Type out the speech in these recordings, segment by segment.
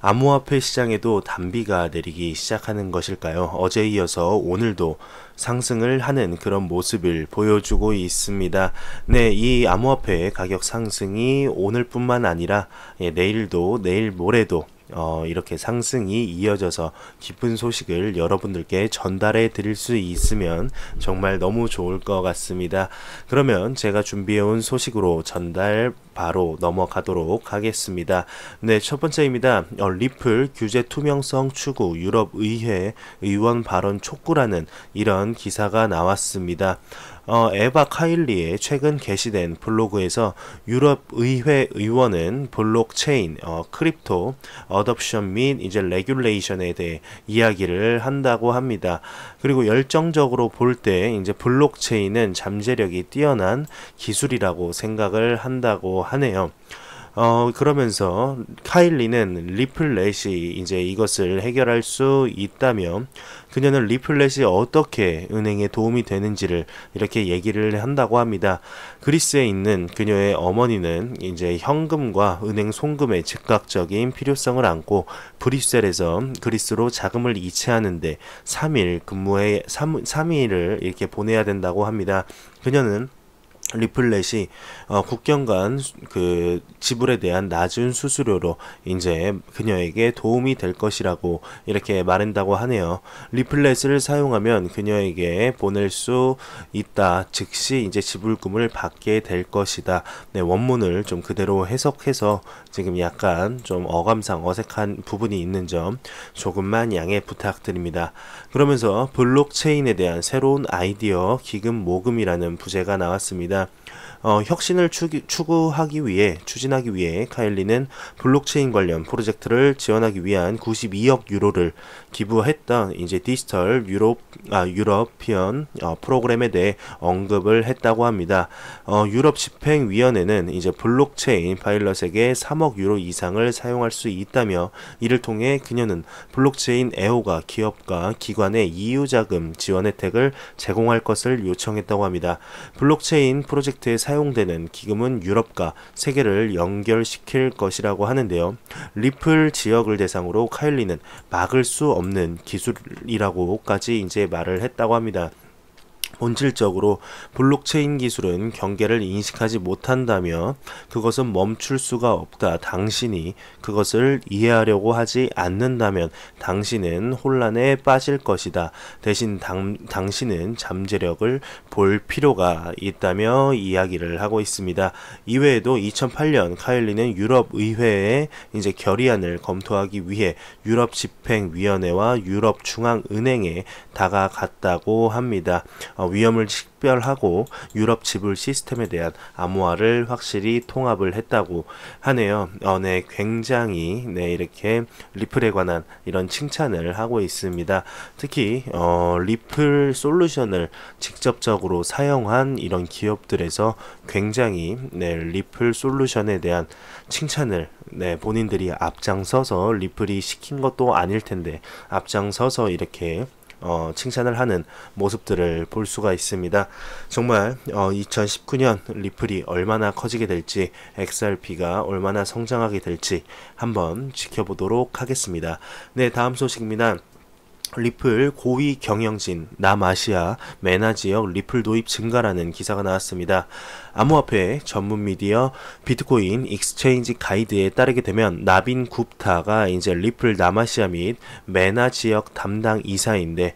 암호화폐 시장에도 단비가 내리기 시작하는 것일까요? 어제에 이어서 오늘도 상승을 하는 그런 모습을 보여주고 있습니다. 네, 이 암호화폐 가격 상승이 오늘뿐만 아니라 내일도 내일 모레도 이렇게 상승이 이어져서 기쁜 소식을 여러분들께 전달해 드릴 수 있으면 정말 너무 좋을 것 같습니다. 그러면 제가 준비해 온 소식으로 전달 바로 넘어가도록 하겠습니다. 네, 첫 번째입니다. 리플 규제 투명성 추구 유럽 의회 의원 발언 촉구라는 이런 기사가 나왔습니다. 에바 카일리의 최근 게시된 블로그에서 유럽 의회 의원은 블록체인, 크립토, 어덥션 및 이제 레귤레이션에 대해 이야기를 한다고 합니다. 그리고 열정적으로 볼 때 이제 블록체인은 잠재력이 뛰어난 기술이라고 생각을 한다고 하네요. 그러면서 카일리는 리플렛이 이제 이것을 해결할 수 있다며 그녀는 리플렛이 어떻게 은행에 도움이 되는지를 이렇게 얘기를 한다고 합니다. 그리스에 있는 그녀의 어머니는 이제 현금과 은행 송금의 즉각적인 필요성을 안고 브뤼셀에서 그리스로 자금을 이체하는데 3일을 이렇게 보내야 된다고 합니다. 그녀는 리플렛이 국경 간 그 지불에 대한 낮은 수수료로 이제 그녀에게 도움이 될 것이라고 이렇게 말한다고 하네요. 리플렛을 사용하면 그녀에게 보낼 수 있다. 즉시 이제 지불금을 받게 될 것이다. 네, 원문을 좀 그대로 해석해서 지금 약간 좀 어감상 어색한 부분이 있는 점 조금만 양해 부탁드립니다. 그러면서 블록체인에 대한 새로운 아이디어 기금 모금이라는 부제가 나왔습니다. 혁신을 추진하기 위해 카일리는 블록체인 관련 프로젝트를 지원하기 위한 92억 유로를 기부했던 이제 디지털 유러피언 프로그램에 대해 언급을 했다고 합니다. 유럽 집행위원회는 이제 블록체인 파일럿에게 3억 유로 이상을 사용할 수 있다며 이를 통해 그녀는 블록체인 애호가 기업과 기관의 EU 자금 지원 혜택을 제공할 것을 요청했다고 합니다. 블록체인 프로젝트에 사용되는 기금은 유럽과 세계를 연결시킬 것이라고 하는데요. 리플 지역을 대상으로 카일리는 막을 수 없는 기술이라고까지 이제 말을 했다고 합니다. 본질적으로 블록체인 기술은 경계를 인식하지 못한다며 그것은 멈출 수가 없다. 당신이 그것을 이해하려고 하지 않는다면 당신은 혼란에 빠질 것이다. 대신 당신은 잠재력을 볼 필요가 있다며 이야기를 하고 있습니다. 이외에도 2008년 카일리는 유럽 의회에 이제 결의안을 검토하기 위해 유럽 집행위원회와 유럽 중앙은행에 다가갔다고 합니다. 위험을 식별하고 유럽 지불 시스템에 대한 암호화를 확실히 통합을 했다고 하네요. 네, 굉장히 이렇게 리플에 관한 이런 칭찬을 하고 있습니다. 특히 리플 솔루션을 직접적으로 사용한 이런 기업들에서 굉장히 리플 솔루션에 대한 칭찬을 본인들이 앞장서서 리플이 시킨 것도 아닐 텐데 앞장서서 이렇게 칭찬을 하는 모습들을 볼 수가 있습니다. 정말 2019년 리플이 얼마나 커지게 될지 XRP가 얼마나 성장하게 될지 한번 지켜보도록 하겠습니다. 네, 다음 소식입니다. 리플 고위 경영진 남아시아 메나 지역 리플 도입 증가라는 기사가 나왔습니다. 암호화폐 전문 미디어 비트코인 익스체인지 가이드에 따르게 되면 나빈 굽타가 이제 리플 남아시아 및 메나 지역 담당 이사인데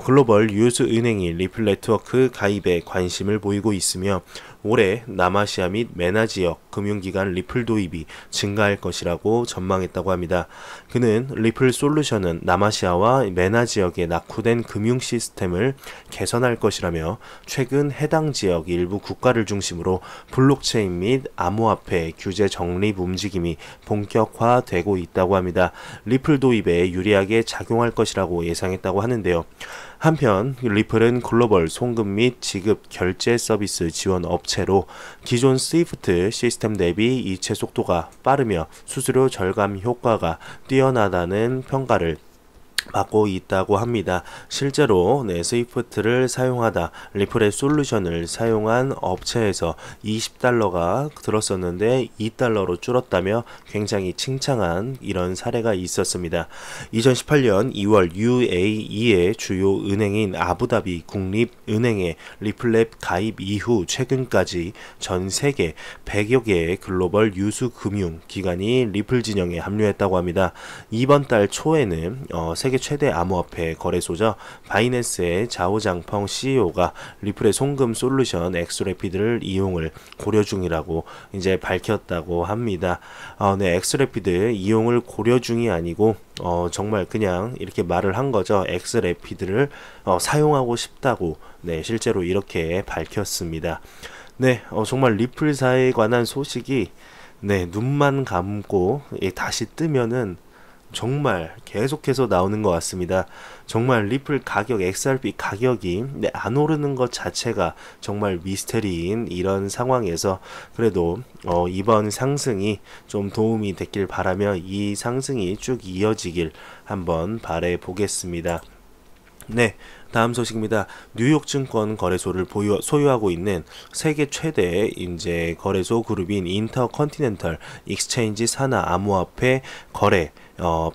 글로벌 유즈 은행이 리플 네트워크 가입에 관심을 보이고 있으며 올해 남아시아 및 메나 지역 금융기관 리플 도입이 증가할 것이라고 전망했다고 합니다. 그는 리플 솔루션은 남아시아와 메나 지역의 낙후된 금융 시스템을 개선할 것이라며 최근 해당 지역 일부 국가를 중심으로 블록체인 및 암호화폐 규제 정립 움직임이 본격화되고 있다고 합니다. 리플 도입에 유리하게 작용할 것이라고 예상했다고 하는데요. 한편 리플은 글로벌 송금 및 지급 결제 서비스 지원 업체로 기존 스위프트 시스템 대비 이체 속도가 빠르며 수수료 절감 효과가 뛰어나다는 평가를 받고 있다고 합니다. 실제로 스위프트를 사용하다 리플의 솔루션을 사용한 업체에서 $20가 들었었는데 $2로 줄었다며 굉장히 칭찬한 이런 사례가 있었습니다. 2018년 2월 UAE의 주요 은행인 아부다비 국립은행의 리플랩 가입 이후 최근까지 전 세계 100여 개의 글로벌 유수 금융 기관이 리플 진영에 합류했다고 합니다. 이번 달 초에는 세계 최대 암호화폐 거래소죠. 바이낸스의 자오장펑 CEO가 리플의 송금 솔루션 엑스래피드를 이용을 고려 중이라고 이제 밝혔다고 합니다. 엑스래피드 이용을 고려 중이 아니고 정말 그냥 이렇게 말을 한 거죠. 엑스래피드를 사용하고 싶다고 실제로 이렇게 밝혔습니다. 정말 리플사에 관한 소식이 눈만 감고 다시 뜨면은 정말 계속해서 나오는 것 같습니다. 정말 리플 가격, XRP 가격이 안 오르는 것 자체가 정말 미스테리인 이런 상황에서 그래도 이번 상승이 좀 도움이 됐길 바라며 이 상승이 쭉 이어지길 한번 바래 보겠습니다. 다음 소식입니다. 뉴욕 증권 거래소를 소유하고 있는 세계 최대 이제 거래소 그룹인 인터컨티넨털 익스체인지 산하 암호화폐 거래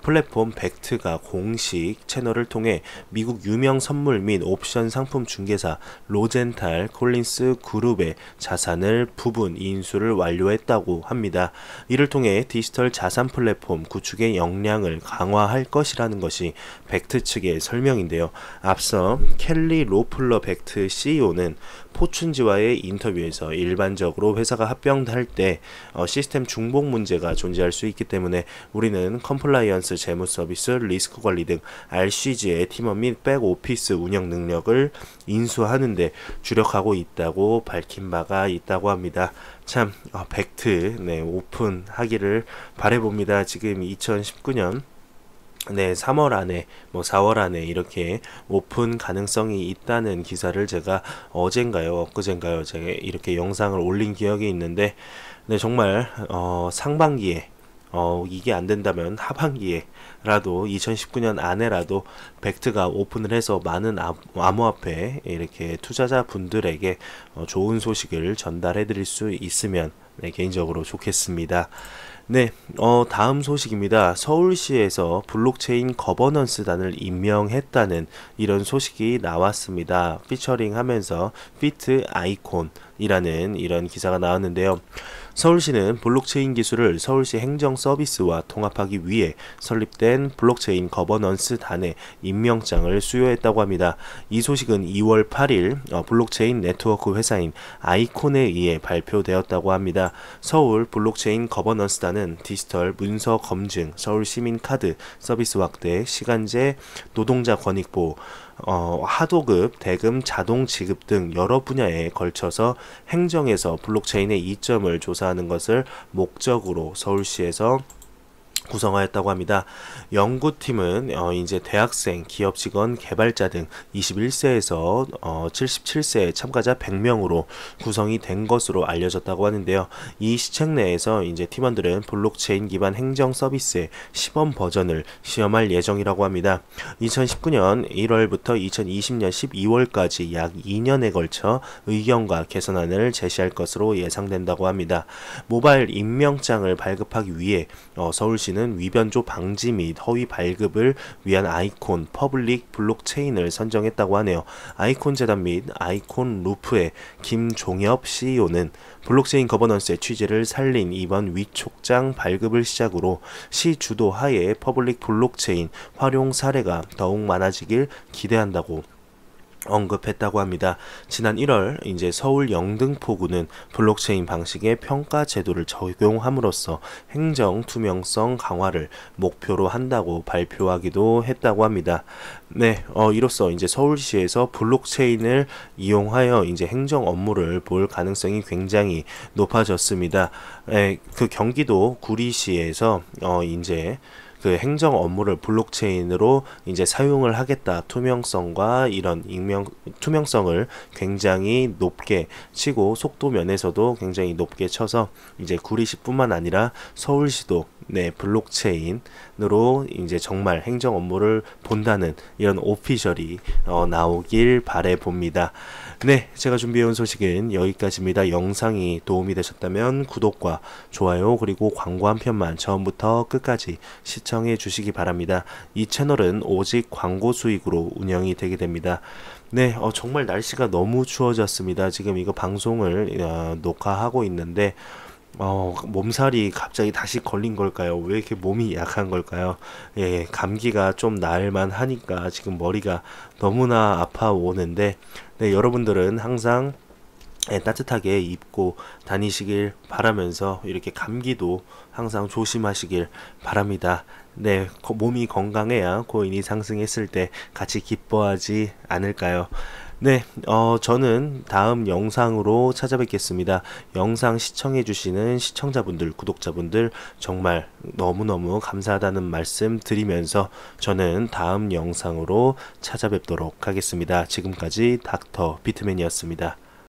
플랫폼 벡트가 공식 채널을 통해 미국 유명 선물 및 옵션 상품 중개사 로젠탈 콜린스 그룹의 자산을 부분 인수를 완료했다고 합니다. 이를 통해 디지털 자산 플랫폼 구축의 역량을 강화할 것이라는 것이 벡트 측의 설명인데요. 앞서 켈리 로플러 벡트 CEO는 포춘지와의 인터뷰에서 일반적으로 회사가 합병할 때 시스템 중복 문제가 존재할 수 있기 때문에 우리는 컴플라이언스, 재무 서비스, 리스크 관리 등 RCG의 팀원 및 백오피스 운영 능력을 인수하는데 주력하고 있다고 밝힌 바가 있다고 합니다. 참 벡트 오픈하기를 바라봅니다. 지금 2019년 3월 안에 4월 안에 이렇게 오픈 가능성이 있다는 기사를 제가 어젠가요 엊그젠가요 제가 이렇게 영상을 올린 기억이 있는데 정말 상반기에 이게 안 된다면 하반기에라도 2019년 안에라도 벡트가 오픈을 해서 많은 암호화폐 이렇게 투자자 분들에게 좋은 소식을 전달해 드릴 수 있으면 개인적으로 좋겠습니다. 다음 소식입니다. 서울시에서 블록체인 거버넌스단을 임명했다는 이런 소식이 나왔습니다. 피처링 하면서 피트 아이콘이라는 이런 기사가 나왔는데요. 서울시는 블록체인 기술을 서울시 행정 서비스와 통합하기 위해 설립된 블록체인 거버넌스 단의 임명장을 수여했다고 합니다. 이 소식은 2월 8일 블록체인 네트워크 회사인 아이콘에 의해 발표되었다고 합니다. 서울 블록체인 거버넌스 단은 디지털 문서 검증, 서울 시민 카드 서비스 확대, 시간제, 노동자 권익 보호, 하도급, 대금, 자동 지급 등 여러 분야에 걸쳐서 행정에서 블록체인의 이점을 조사하는 것을 목적으로 서울시에서 구성하였다고 합니다. 연구팀은 이제 대학생, 기업 직원, 개발자 등 21세에서 77세 참가자 100명으로 구성이 된 것으로 알려졌다고 하는데요. 이 시책 내에서 이제 팀원들은 블록체인 기반 행정 서비스의 시범 버전을 시험할 예정이라고 합니다. 2019년 1월부터 2020년 12월까지 약 2년에 걸쳐 의견과 개선안을 제시할 것으로 예상된다고 합니다. 모바일 임명장을 발급하기 위해 서울시는 위변조 방지 및 허위 발급을 위한 아이콘 퍼블릭 블록체인을 선정했다고 하네요. 아이콘 재단 및 아이콘 루프의 김종엽 CEO는 블록체인 거버넌스의 취지를 살린 이번 위촉장 발급을 시작으로 시 주도 하에 퍼블릭 블록체인 활용 사례가 더욱 많아지길 기대한다고 언급했다고 합니다. 지난 1월 이제 서울 영등포구는 블록체인 방식의 평가 제도를 적용함으로써 행정 투명성 강화를 목표로 한다고 발표하기도 했다고 합니다. 이로써 이제 서울시에서 블록체인을 이용하여 이제 행정 업무를 볼 가능성이 굉장히 높아졌습니다. 그 경기도 구리시에서 이제 그 행정 업무를 블록체인으로 이제 사용을 하겠다. 투명성과 이런 투명성을 굉장히 높게 치고 속도 면에서도 굉장히 높게 쳐서 이제 구리시뿐만 아니라 서울시도 네, 블록체인으로 이제 정말 행정 업무를 본다는 이런 오피셜이 나오길 바래 봅니다. 네, 제가 준비해온 소식은 여기까지입니다. 영상이 도움이 되셨다면 구독과 좋아요 그리고 광고 한 편만 처음부터 끝까지 시청해 주시기 바랍니다. 이 채널은 오직 광고 수익으로 운영이 되게 됩니다. 네, 정말 날씨가 너무 추워졌습니다. 지금 이거 방송을 녹화하고 있는데 몸살이 갑자기 다시 걸린 걸까요? 왜 이렇게 몸이 약한 걸까요? 예, 감기가 좀 나을만 하니까 지금 머리가 너무나 아파오는데, 네, 여러분들은 항상 따뜻하게 입고 다니시길 바라면서 이렇게 감기도 항상 조심하시길 바랍니다. 네, 몸이 건강해야 코인이 상승했을 때 같이 기뻐하지 않을까요? 네, 저는 다음 영상으로 찾아뵙겠습니다. 영상 시청해주시는 시청자분들, 구독자분들 정말 너무너무 감사하다는 말씀 드리면서 저는 다음 영상으로 찾아뵙도록 하겠습니다. 지금까지 닥터 비트맨이었습니다.